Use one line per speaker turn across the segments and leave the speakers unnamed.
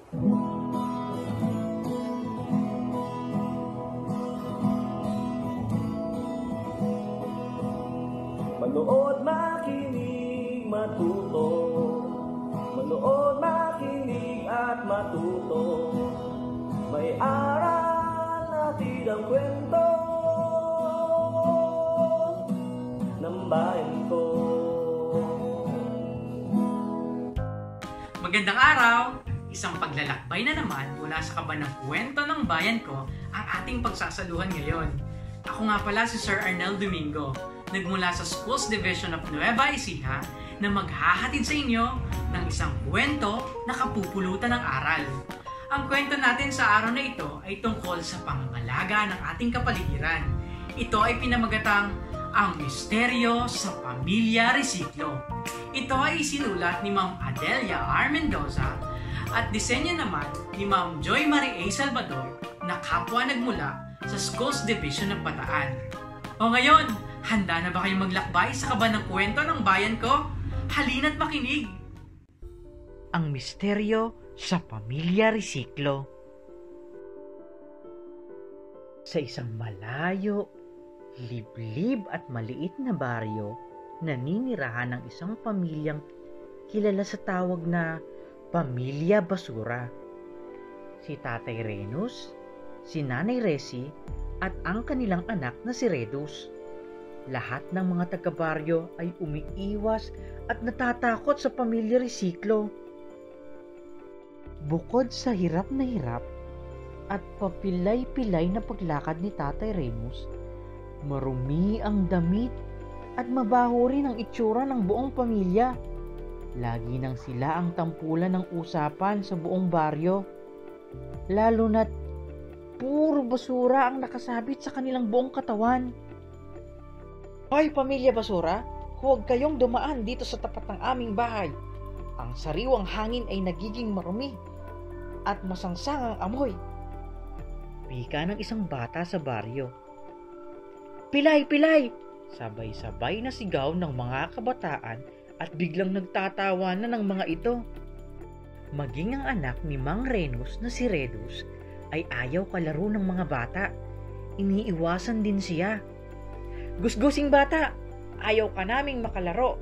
Manood, makinig, matuto. Manood, makinig at matuto. May aral natin ang kwento ng bayan ko.
Magandang araw! Isang paglalakbay na naman mula sa kaba ng kwento ng bayan ko ang ating pagsasaluhan ngayon. Ako nga pala si Sir Arnel Domingo, nagmula sa Schools Division of Nueva Ecija na maghahatid sa inyo ng isang kwento na kapupulutan ng aral. Ang kwento natin sa araw na ito ay tungkol sa pangangalaga ng ating kapaligiran. Ito ay pinamagatang Ang Misteryo sa Pamilya Resiklo. Ito ay isinulat ni Ma'am Adelia R. Mendoza at disenyo naman ni Ma'am Joy Marie A. Salvador na kapwa nagmula sa Schools Division ng Bataan. O ngayon, handa na ba kayong maglakbay sa kaba ng kwento ng bayan ko? Halina't makinig!
Ang Misteryo sa Pamilya Resiklo. Sa isang malayo, liblib at maliit na baryo, naninirahan ng isang pamilyang kilala sa tawag na Pamilya Basura. Si Tatay Renus, si Nanay Resi, at ang kanilang anak na si Redus. Lahat ng mga taga-baryo ay umiiwas at natatakot sa Pamilya Resiklo. Bukod sa hirap at papilay-pilay na paglakad ni Tatay Renus, marumi ang damit at mabaho rin ang itsura ng buong pamilya. Lagi nang sila ang tampulan ng usapan sa buong baryo, lalo na't puro basura ang nakasabit sa kanilang buong katawan. Hoy Pamilya Basura, huwag kayong dumaan dito sa tapat ng aming bahay. Ang sariwang hangin ay nagiging marumi at masangsangang amoy. Wika ng isang bata sa baryo. Pilay! Pilay! Sabay-sabay na sigaw ng mga kabataan at biglang nagtatawanan ng mga ito. Maging ang anak ni Mang Renus na si Redus ay ayaw kalaro ng mga bata. Iniiwasan din siya. Gusgusing bata, ayaw ka naming makalaro.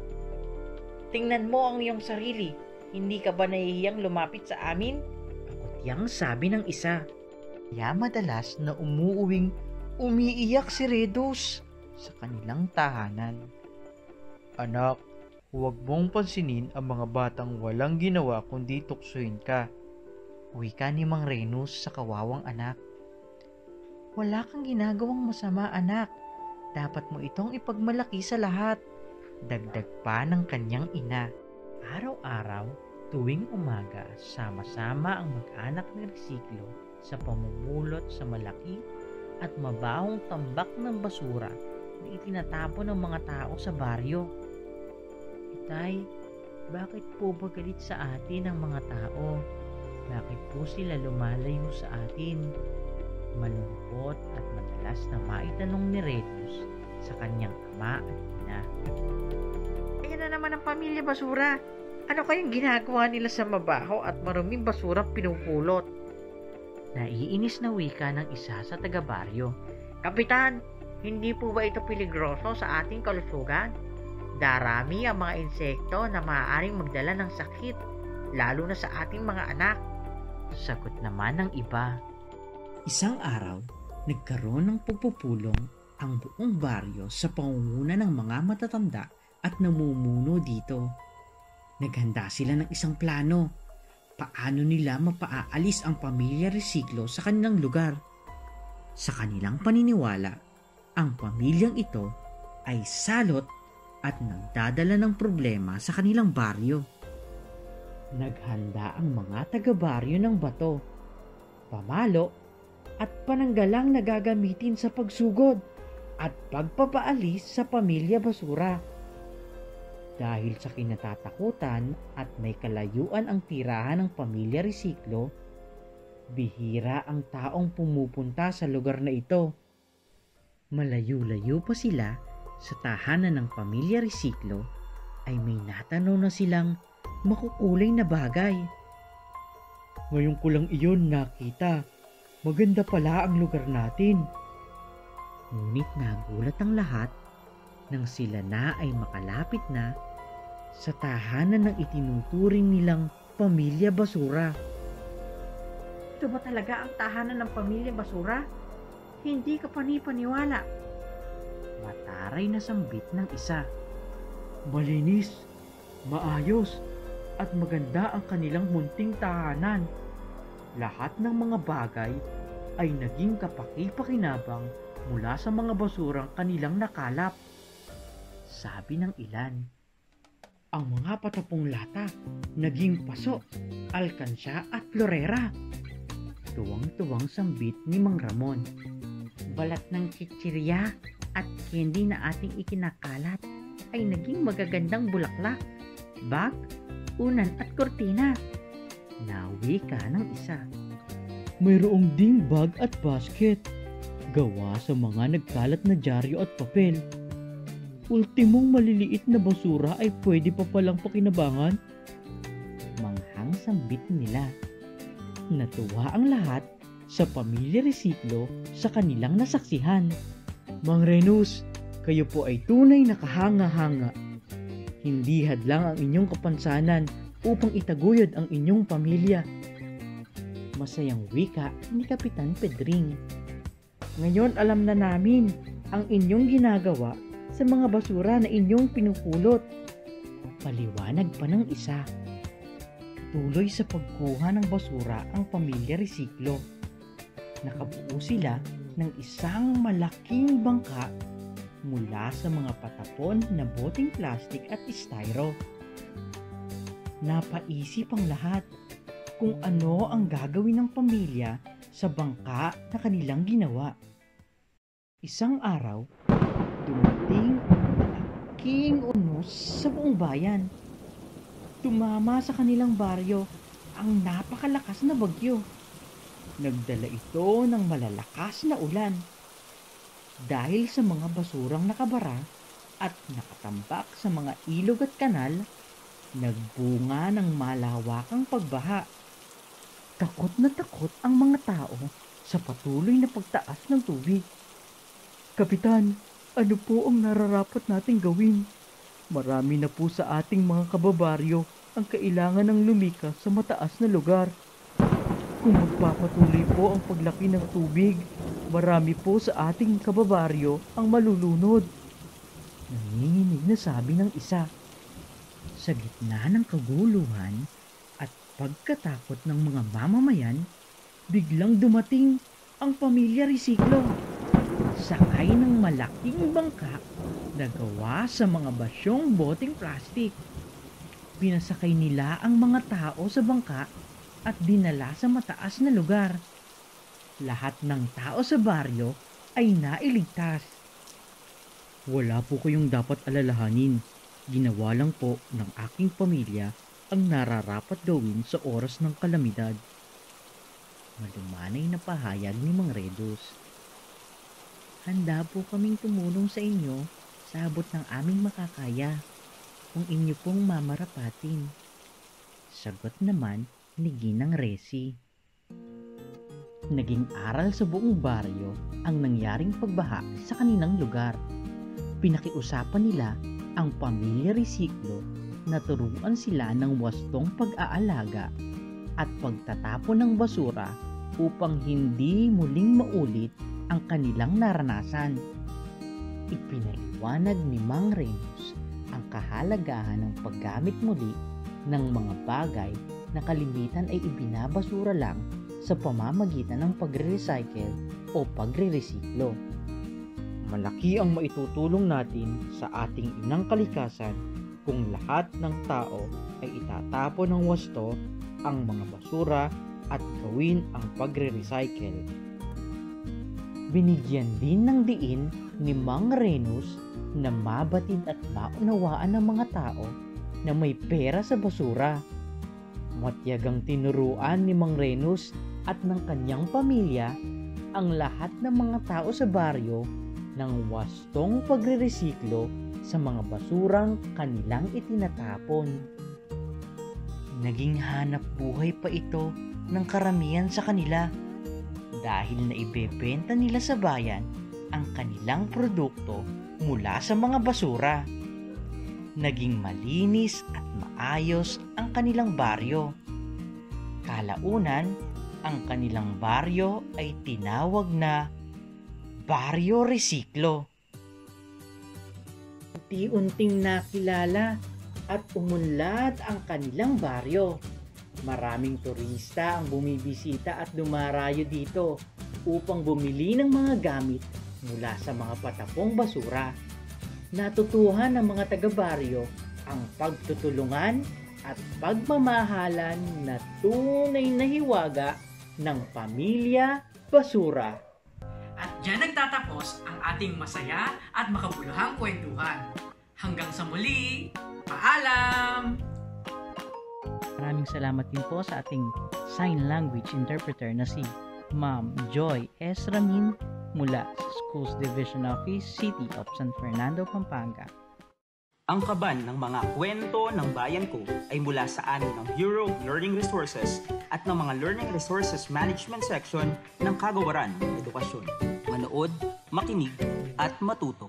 Tingnan mo ang iyong sarili. Hindi ka ba nahihiyang lumapit sa amin? Pakutyang sabi ng isa. Kaya madalas na umiiyak si Redus sa kanilang tahanan. Anak, huwag mong pansinin ang mga batang walang ginawa kundi tuksoin ka. Wika ni Mang Renus sa kawawang anak. Wala kang ginagawang masama, anak. Dapat mo itong ipagmalaki sa lahat. Dagdag pa ng kanyang ina. Araw-araw, tuwing umaga, sama-sama ang mag-anak ng resiklo sa pamumulot sa malaki at mabahong tambak ng basura na itinatapon ng mga tao sa baryo. Itay, bakit po ba galit sa atin ang mga tao? Bakit po sila lumalayo sa atin? Malungkot at madalas na maitanong ni Redus sa kanyang ama at ina. Ayan na naman ang Pamilya Basura. Ano kayang ginagawa nila sa mabaho at maruming basura pinupulot? Naiinis na wika ng isa sa taga-baryo. Kapitan, hindi po ba ito peligroso sa ating kalusugan? Darami ang mga insekto na maaaring magdala ng sakit, lalo na sa ating mga anak. Sagot naman ng iba. Isang araw, nagkaroon ng pagpupulong ang buong baryo sa pangunguna ng mga matatanda at namumuno dito. Naghanda sila ng isang plano. Paano nila mapaaalis ang Pamilya Resiklo sa kanilang lugar? Sa kanilang paniniwala, ang pamilyang ito ay salot at nagdadala ng problema sa kanilang baryo. Naghanda ang mga taga-baryo ng bato, pamalo at pananggalang na gagamitin sa pagsugod at pagpapaalis sa Pamilya Basura. Dahil sa kinatatakutan at may kalayuan ang tirahan ng Pamilya Resiklo, bihira ang taong pumupunta sa lugar na ito. Malayo-layo pa sila sa tahanan ng Pamilya Resiklo ay may natanaw na silang makukulay na bagay. Ngayon ko lang iyon nakita. Maganda pala ang lugar natin. Ngunit nagulat ang lahat nang sila na ay makalapit na sa tahanan ng itinuturing nilang Pamilya Basura. Ito ba talaga ang tahanan ng Pamilya Basura? Hindi ka panipaniwala. Mataray na sambit ng isa. Malinis, maayos, at maganda ang kanilang munting tahanan. Lahat ng mga bagay ay naging kapaki-pakinabang mula sa mga basurang kanilang nakalap. Sabi ng ilan. Ang mga patapong lata naging paso, alkansya at florera. Tuwang-tuwang sambit ni Mang Ramon. Balat ng chichirya at candy na ating ikinakalat ay naging magagandang bulaklak, bag, unan at kortina. Nawi ka ng isa. Mayroong ding bag at basket, gawa sa mga nagkalat na dyaryo at papel. Ultimong maliliit na basura ay pwede pa palang pakinabangan. Manghang sambit nila. Natuwa ang lahat sa Pamilya Resiklo sa kanilang nasaksihan. Mang Renus, kayo po ay tunay na kahanga-hanga. Hindi hadlang ang inyong kapansanan upang itaguyod ang inyong pamilya. Masayang wika ni Kapitan Pedring. Ngayon alam na namin ang inyong ginagawa sa mga basura na inyong pinupulot. Paliwanag pa ng isa. Tuloy sa pagkuha ng basura ang Pamilya Resiklo. Nakabuo sila ng isang malaking bangka mula sa mga patapon na boteng plastik at styro. Napaisip ang lahat kung ano ang gagawin ng pamilya sa bangka na kanilang ginawa. Isang araw, dumating ang malaking unos sa buong bayan. Tumama sa kanilang baryo ang napakalakas na bagyo. Nagdala ito ng malalakas na ulan. Dahil sa mga basurang nakabara at nakatambak sa mga ilog at kanal, nagbunga ng malawakang pagbaha. Takot na takot ang mga tao sa patuloy na pagtaas ng tubig. Kapitan, ano po ang nararapat nating gawin? Marami na po sa ating mga kababaryo ang kailangan ng lumikas sa mataas na lugar. Kung magpapatuloy po ang paglaki ng tubig, marami po sa ating kababaryo ang malulunod. Nanginginig na sabi ng isa. Sa gitna ng kaguluhan at pagkatakot ng mga mamamayan, biglang dumating ang Pamilya Resiklo. Sakay ng malaking bangka na gawa sa mga basyong boteng plastik. Pinasakay nila ang mga tao sa bangka at dinala sa mataas na lugar. Lahat ng tao sa baryo ay nailigtas. Wala po kayong dapat alalahanin. Ginawa lang po ng aking pamilya ang nararapat gawin sa oras ng kalamidad. Malumanay na pahayag ni Mang Redus. Handa po kaming tumulong sa inyo sa abot ng aming makakaya kung inyo pong mamarapatin. Sagot naman ni Ginang Resi. Naging aral sa buong baryo ang nangyaring pagbaha sa kanilang lugar. Pinakiusapan nila ang Pamilya Resiklo na turuan sila ng wastong pag-aalaga at pagtatapon ng basura upang hindi muling maulit ang kanilang naranasan. Ipinaliwanag ni Mang Renus ang kahalagahan ng paggamit muli ng mga bagay na kalimitan ay ibinabasura lang sa pamamagitan ng pagre-recycle o pagre-resiklo. Malaki ang maitutulong natin sa ating inang kalikasan kung lahat ng tao ay itatapon ng wasto ang mga basura at gawin ang pagre-recycle. Binigyan din ng diin ni Mang Renus na mabatid at maunawaan ng mga tao na may pera sa basura. Matyagang tinuruan ni Mang Renus at ng kanyang pamilya ang lahat ng mga tao sa baryo ng wastong pagre-resiklo sa mga basurang kanilang itinatapon. Naging hanap buhay pa ito ng karamihan sa kanila dahil na ibebenta nila sa bayan ang kanilang produkto mula sa mga basura. Naging malinis at maayos ang kanilang baryo. Kalaunan, ang kanilang baryo ay tinawag na Baryo Resiklo. Unti-unting nakilala at umunlad ang kanilang baryo. Maraming turista ang bumibisita at dumarayo dito upang bumili ng mga gamit mula sa mga patapong basura. Natutuhan ng mga taga-baryo ang pagtutulungan at pagmamahalan na tunay na hiwaga ng pamilya basura.
At diyan nagtatapos ang ating masaya at makabuluhang kwentuhan. Hanggang sa muli, paalam!
Maraming salamat din po sa ating sign language interpreter na si Ma'am Joy S. Ramin mula sa Schools Division Office, City of San Fernando, Pampanga.
Ang kaban ng mga kwento ng bayan ko ay mula sa amin ng Bureau of Learning Resources at ng mga Learning Resources Management Section ng Kagawaran ng Edukasyon. Manood, makinig, at matuto.